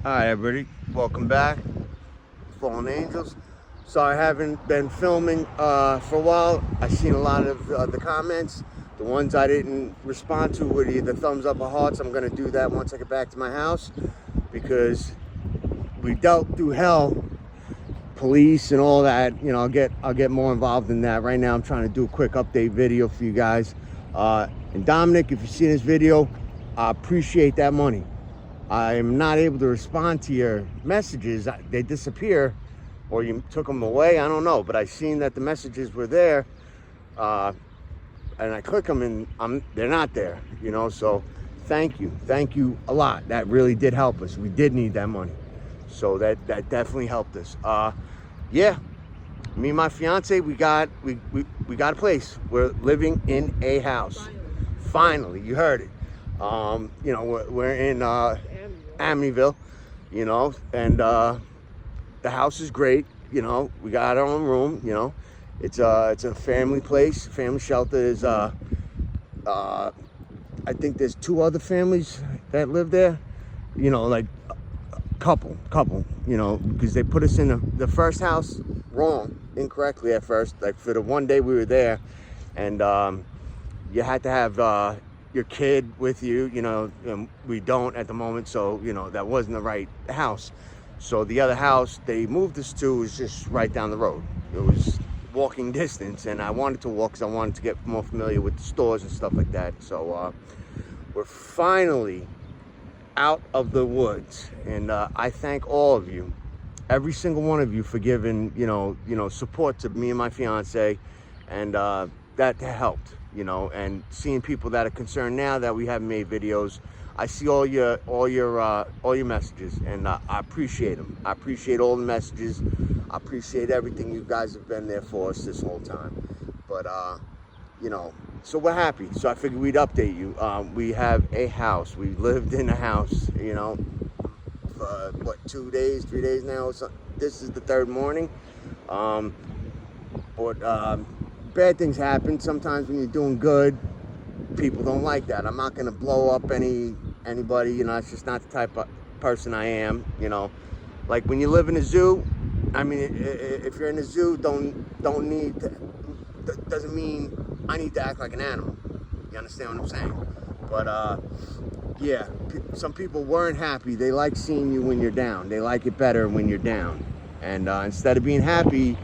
Hi everybody, welcome back, Fallen Angels. Sorry I haven't been filming for a while. I've seen a lot of the comments. The ones I didn't respond to with either thumbs up or hearts. I'm gonna do that once I get back to my house because we dealt through hell, police and all that. You know, I'll get more involved in that. Right now I'm trying to do a quick update video for you guys. And Dominic, if you see this video, I appreciate that money. I am not able to respond to your messages. They disappear, or you took them away. I don't know, but I seen that the messages were there, and I click them and they're not there. You know, so thank you a lot. That really did help us. We did need that money, so that definitely helped us. Yeah, me and my fiance, we got a place. We're living in a house. Finally, you heard it. You know, we're in Amityville, you know, and the house is great. You know, we got our own room. You know, it's a family place. Family shelter is I think there's 2 other families that live there. You know, like couple. You know, because they put us in the first house incorrectly at first. Like for the one day we were there, and you had to have your kid with you, you know, we don't at the moment, so, you know, that wasn't the right house. So the other house they moved us to was just right down the road. It was walking distance, and I wanted to walk because I wanted to get more familiar with the stores and stuff like that. So we're finally out of the woods, and I thank all of you, every single one of you, for giving, you know, support to me and my fiance, and that helped. You know, and seeing people that are concerned now that we haven't made videos. I see all your messages, and I appreciate them. I appreciate all the messages. I appreciate everything you guys have been there for us this whole time. But you know, so we're happy. So I figured we'd update you. We have a house. We lived in a house, you know, for what, 2 days, 3 days now. So this is the 3rd morning. Bad things happen sometimes when you're doing good. People don't like that. I'm not gonna blow up anybody. You know, it's just not the type of person I am. You know, like when you live in a zoo. I mean, if you're in a zoo, doesn't mean I need to act like an animal. You understand what I'm saying? But yeah, some people weren't happy. They like seeing you when you're down. They like it better when you're down. And instead of being happy,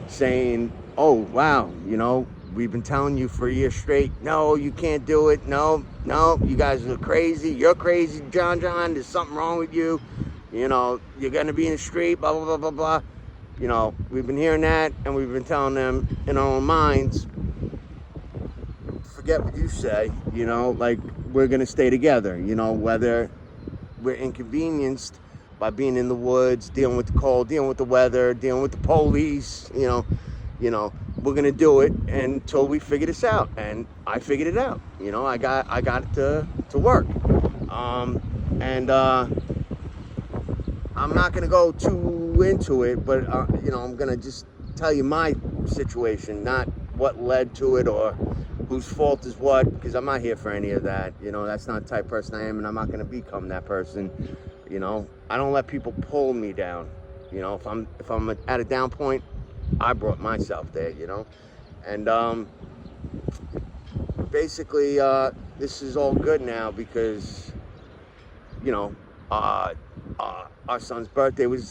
saying, oh, wow, you know, we've been telling you for a year straight, no, you can't do it. No, you guys are crazy. You're crazy, John. There's something wrong with you. You know, you're going to be in the street, blah, blah, blah, blah, blah. You know, we've been hearing that, and we've been telling them in our own minds, forget what you say, you know, like, we're going to stay together, you know, whether we're inconvenienced by being in the woods, dealing with the cold, dealing with the weather, dealing with the police, you know, we're gonna do it until we figure this out. And I figured it out. You know, I got it to work. And I'm not gonna go too into it, but you know, I'm gonna just tell you my situation, not what led to it or whose fault is what, because I'm not here for any of that. You know, that's not the type of person I am, and I'm not gonna become that person. You know, I don't let people pull me down. You know, if I'm at a down point, I brought myself there, you know. And basically this is all good now because, you know, our son's birthday was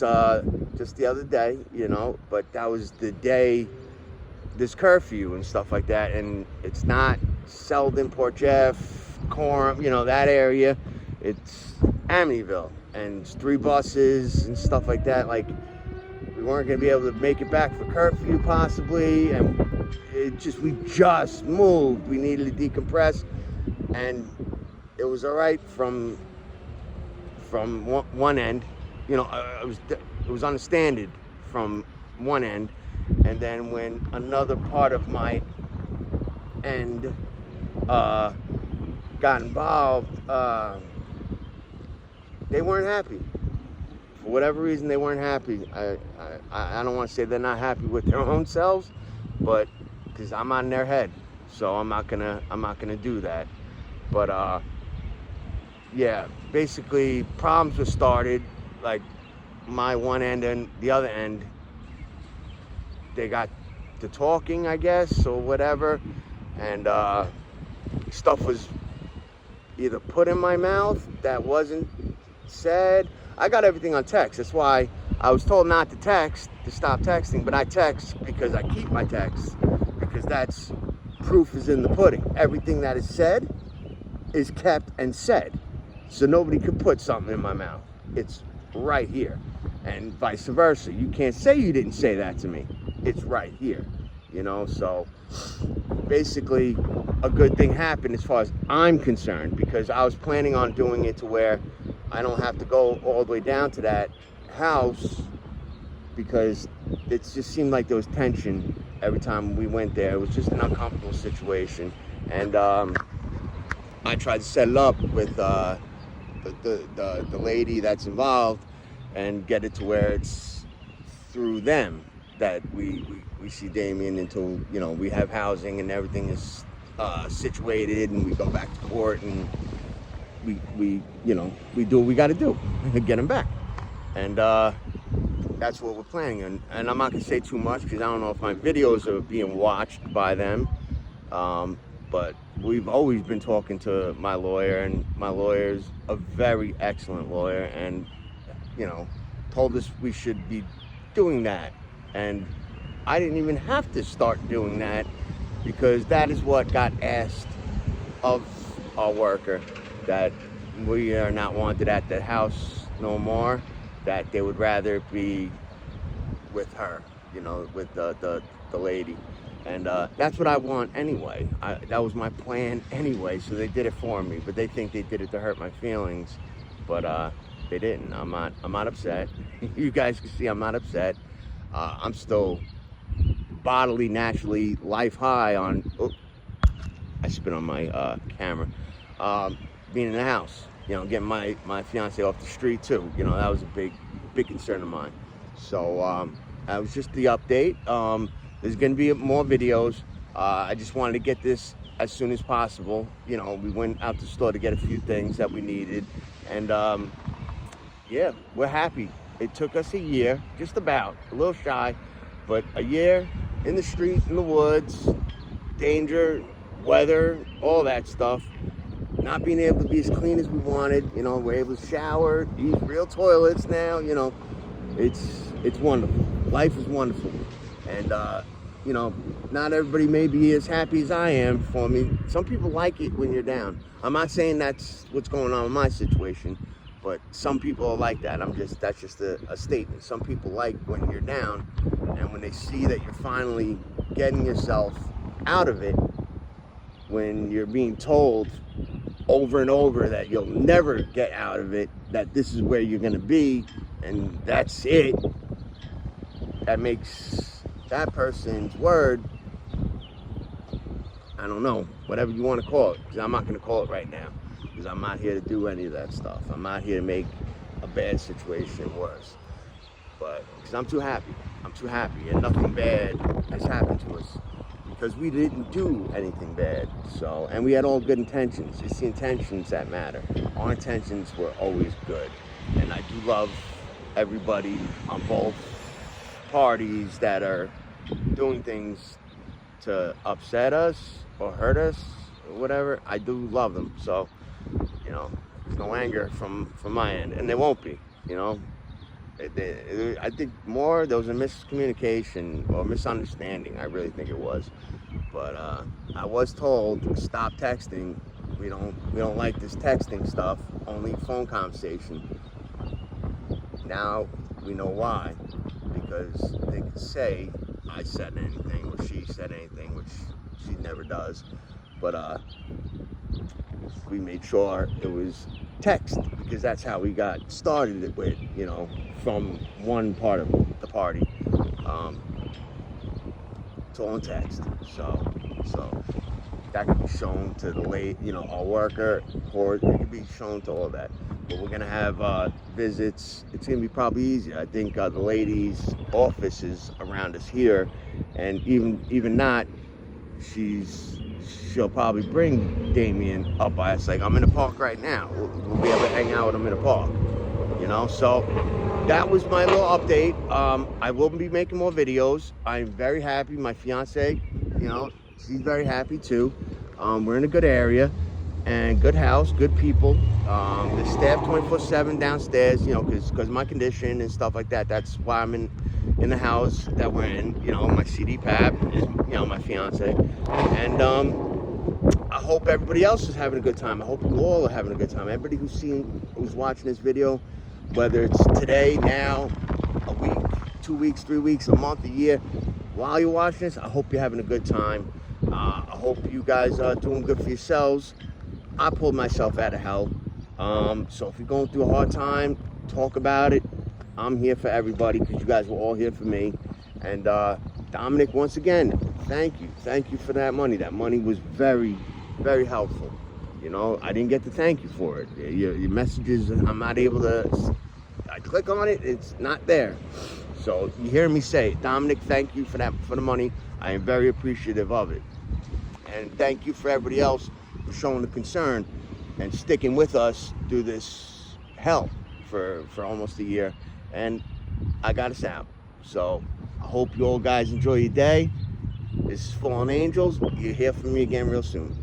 just the other day, you know, but that was the day this curfew and stuff like that, and it's not Selden, Port Jeff, Coram, you know, that area. It's Amityville, and it's 3 buses and stuff like that. Like, we weren't going to be able to make it back for curfew possibly, and we just moved. We needed to decompress, and it was all right from one end. You know, it was understanded from one end, and then when another part of my end got involved, they weren't happy. For whatever reason, they weren't happy. I don't want to say they're not happy with their own selves, but because I'm on their head, so I'm not gonna do that. But yeah, basically problems were started like my one end and the other end, they got to talking, I guess, or whatever, and stuff was either put in my mouth that wasn't said. I got everything on text. That's why I was told not to text, to stop texting, but I text because I keep my texts, because that's proof is in the pudding. Everything that is said is kept and said. So nobody could put something in my mouth. It's right here. And vice versa. You can't say you didn't say that to me. It's right here. You know, so basically a good thing happened as far as I'm concerned, because I was planning on doing it to where I don't have to go all the way down to that house, because it just seemed like there was tension every time we went there. It was just an uncomfortable situation. And I tried to set it up with the lady that's involved and get it to where it's through them that we see Damien until, you know, we have housing and everything is situated, and we go back to court, and we you know, we do what we got to do to get him back. And that's what we're planning. And I'm not gonna say too much because I don't know if my videos are being watched by them, but we've always been talking to my lawyer, and my lawyer's a very excellent lawyer, and, you know, told us we should be doing that. And I didn't even have to start doing that, because that is what got asked of our worker, that we are not wanted at the house no more, that they would rather be with her, you know, with the lady. And that's what I want anyway. That was my plan anyway, so they did it for me. But they think they did it to hurt my feelings, but they didn't. I'm not upset. You guys can see I'm not upset. I'm still bodily, naturally, life high on, oh, I spit on my camera, being in the house, you know, getting my fiance off the street too. You know, that was a big concern of mine. So that was just the update. There's gonna be more videos. I just wanted to get this as soon as possible. You know, we went out to the store to get a few things that we needed, and yeah, we're happy. It took us a year, just about, a little shy, but a year in the street, in the woods, danger, weather, all that stuff. Not being able to be as clean as we wanted. You know, we're able to shower, use real toilets now. You know, it's wonderful. Life is wonderful. And, you know, not everybody may be as happy as I am for me. Some people like it when you're down. I'm not saying that's what's going on in my situation, but some people are like that. That's just a statement. Some people like when you're down, and when they see that you're finally getting yourself out of it, when you're being told over and over that you'll never get out of it, that this is where you're gonna be, and that's it, that makes that person's word, I don't know, whatever you want to call it, because I'm not gonna call it right now, because I'm not here to do any of that stuff. I'm not here to make a bad situation worse, but because I'm too happy, and nothing bad has happened to us, because we didn't do anything bad. So, and we had all good intentions. It's the intentions that matter. Our intentions were always good, and I do love everybody on both parties that are doing things to upset us or hurt us or whatever. I do love them. So, you know, there's no anger from my end, and there won't be. You know, I think more there was a miscommunication or misunderstanding. I really think it was, but I was told stop texting. We don't like this texting stuff. Only phone conversation. Now we know why, because they could say I said anything or she said anything, which she never does. But we made sure it was text, because that's how we got started it with, you know, from one part of the party. It's all in text. So that could be shown to the late, you know, our worker, or it could be shown to all that. But we're gonna have visits. It's gonna be probably easier. I think the lady's office is around us here, and even not, she'll probably bring Damien up by us. Like, I'm in the park right now. We'll be able to hang out with him in the park. you know. So that was my little update. I will be making more videos. I'm very happy. My fiance, you know, she's very happy too. We're in a good area and good house, good people. The staff 24/7 downstairs, you know, because my condition and stuff like that. That's why I'm in the house that we're in. You know, my CD Pap is, you know, my fiance, and I hope everybody else is having a good time. I hope you all are having a good time. Everybody who's watching this video, whether it's today, now, a week, 2 weeks, 3 weeks, a month, a year, while you're watching this, I hope you're having a good time. I hope you guys are doing good for yourselves. I pulled myself out of hell. So if you're going through a hard time, talk about it. I'm here for everybody because you guys were all here for me. And Dominic, once again, thank you. Thank you for that money. That money was very, very helpful. You know, I didn't get to thank you for it. Your messages, I'm not able to, I click on it, it's not there. So you hear me say, Dominic, thank you for the money. I am very appreciative of it. And thank you for everybody else for showing the concern and sticking with us through this hell for almost a year. And I got us out. So I hope you all guys enjoy your day. This is Fallen Angels. You'll hear from me again real soon.